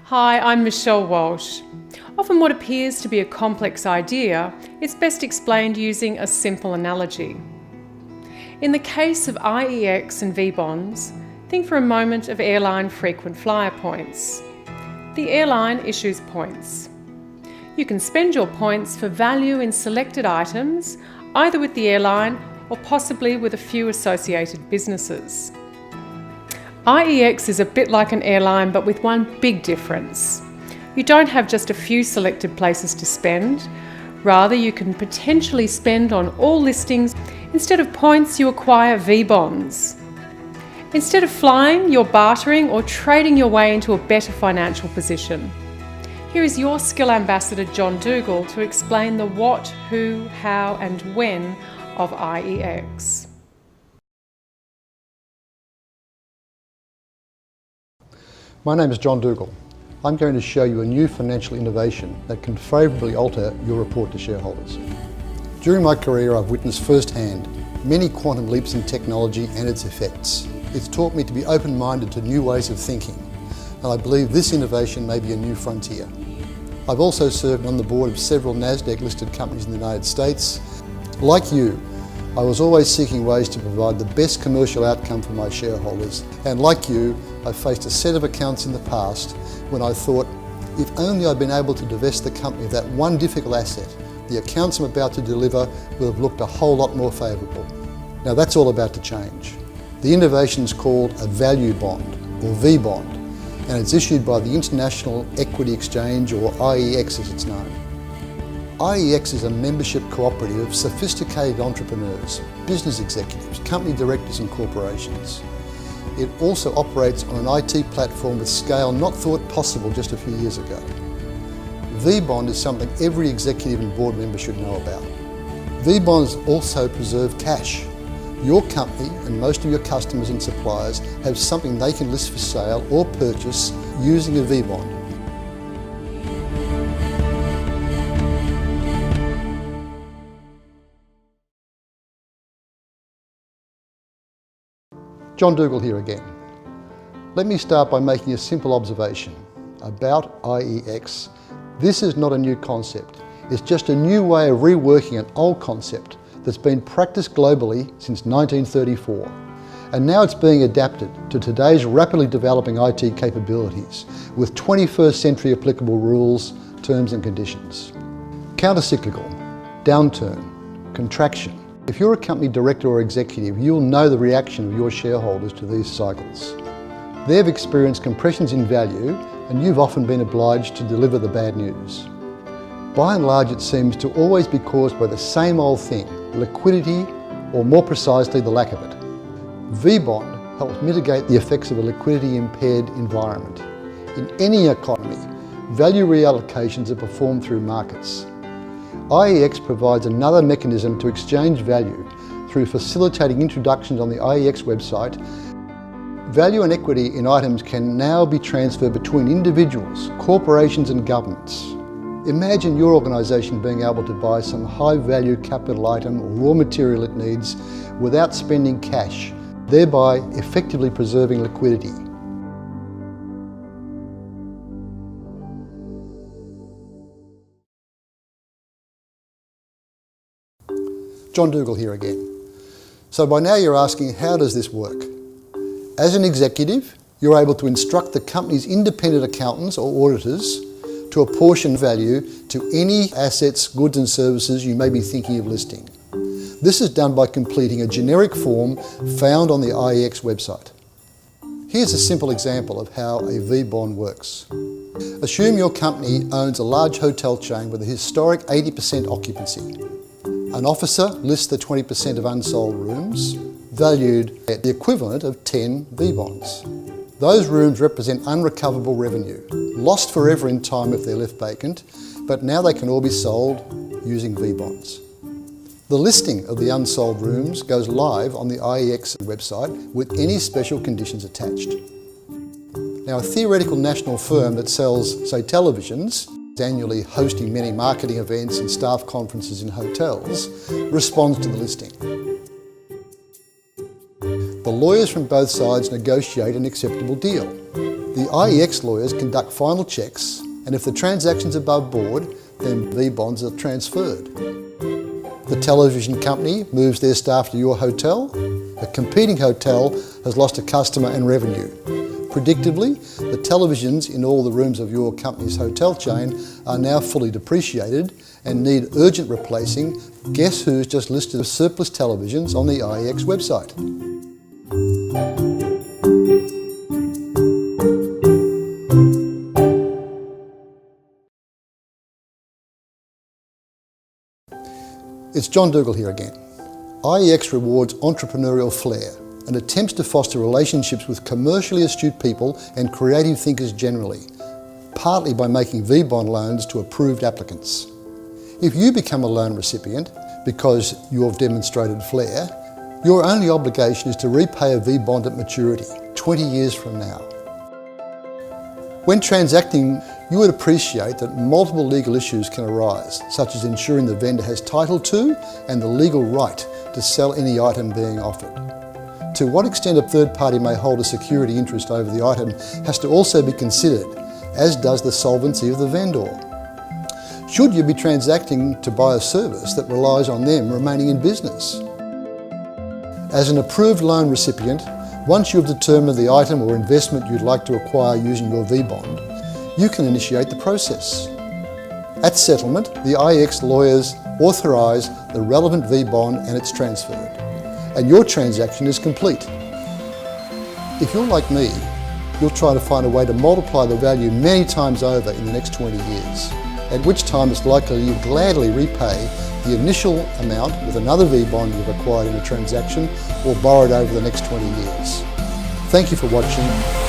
Hi, I'm Michelle Walsh. Often what appears to be a complex idea is best explained using a simple analogy. In the case of IEX and V-bonds, think for a moment of airline frequent flyer points. The airline issues points. You can spend your points for value in selected items, either with the airline or possibly with a few associated businesses. IEX is a bit like an airline, but with one big difference. You don't have just a few selected places to spend. Rather, you can potentially spend on all listings. Instead of points, you acquire V-bonds. Instead of flying, you're bartering or trading your way into a better financial position. Here is your skill ambassador, John Dougal, to explain the what, who, how and when of IEX. My name is John Dougal. I'm going to show you a new financial innovation that can favourably alter your report to shareholders. During my career, I've witnessed firsthand many quantum leaps in technology and its effects. It's taught me to be open-minded to new ways of thinking, and I believe this innovation may be a new frontier. I've also served on the board of several NASDAQ-listed companies in the United States. Like you, I was always seeking ways to provide the best commercial outcome for my shareholders, and like you, I've faced a set of accounts in the past when I thought, if only I'd been able to divest the company of that one difficult asset, the accounts I'm about to deliver would have looked a whole lot more favourable. Now that's all about to change. The innovation is called a value bond, or V-bond, and it's issued by the International Equity Exchange, or IEX as it's known. IEX is a membership cooperative of sophisticated entrepreneurs, business executives, company directors and corporations. It also operates on an IT platform with scale not thought possible just a few years ago. V-bond is something every executive and board member should know about. V-bonds also preserve cash. Your company and most of your customers and suppliers have something they can list for sale or purchase using a V-bond. John Dougal here again. Let me start by making a simple observation about IEX. This is not a new concept. It's just a new way of reworking an old concept that's been practiced globally since 1934. And now it's being adapted to today's rapidly developing IT capabilities with 21st century applicable rules, terms and conditions. Countercyclical, downturn, contraction. If you're a company director or executive, you'll know the reaction of your shareholders to these cycles. They've experienced compressions in value, and you've often been obliged to deliver the bad news. By and large, it seems to always be caused by the same old thing, liquidity, or more precisely, the lack of it. V-bond helps mitigate the effects of a liquidity-impaired environment. In any economy, value reallocations are performed through markets. IEX provides another mechanism to exchange value through facilitating introductions on the IEX website. Value and equity in items can now be transferred between individuals, corporations and governments. Imagine your organisation being able to buy some high-value capital item or raw material it needs without spending cash, thereby effectively preserving liquidity. John Dougal here again. So by now you're asking, how does this work? As an executive, you're able to instruct the company's independent accountants or auditors to apportion value to any assets, goods and services you may be thinking of listing. This is done by completing a generic form found on the IEX website. Here's a simple example of how a V-bond works. Assume your company owns a large hotel chain with a historic 80% occupancy. An officer lists the 20% of unsold rooms, valued at the equivalent of 10 V-bonds. Those rooms represent unrecoverable revenue, lost forever in time if they're left vacant, but now they can all be sold using V-bonds. The listing of the unsold rooms goes live on the IEX website with any special conditions attached. Now, a theoretical national firm that sells, say, televisions, annually hosting many marketing events and staff conferences in hotels, responds to the listing. The lawyers from both sides negotiate an acceptable deal. The IEX lawyers conduct final checks, and if the transaction's above board, then V-bonds are transferred. The television company moves their staff to your hotel. A competing hotel has lost a customer and revenue. Predictably, the televisions in all the rooms of your company's hotel chain are now fully depreciated and need urgent replacing. Guess who's just listed as surplus televisions on the IEX website? It's John Dougal here again. IEX rewards entrepreneurial flair and attempts to foster relationships with commercially astute people and creative thinkers generally, partly by making V-bond loans to approved applicants. If you become a loan recipient because you've demonstrated flair, your only obligation is to repay a V-bond at maturity, 20 years from now. When transacting, you would appreciate that multiple legal issues can arise, such as ensuring the vendor has title to and the legal right to sell any item being offered. To what extent a third party may hold a security interest over the item has to also be considered, as does the solvency of the vendor. Should you be transacting to buy a service that relies on them remaining in business? As an approved loan recipient, once you have determined the item or investment you'd like to acquire using your V-bond, you can initiate the process. At settlement, the IEX lawyers authorise the relevant V-bond and it's transferred, and your transaction is complete. If you're like me, you'll try to find a way to multiply the value many times over in the next 20 years, at which time it's likely you'll gladly repay the initial amount with another V-bond you've acquired in a transaction or borrowed over the next 20 years. Thank you for watching.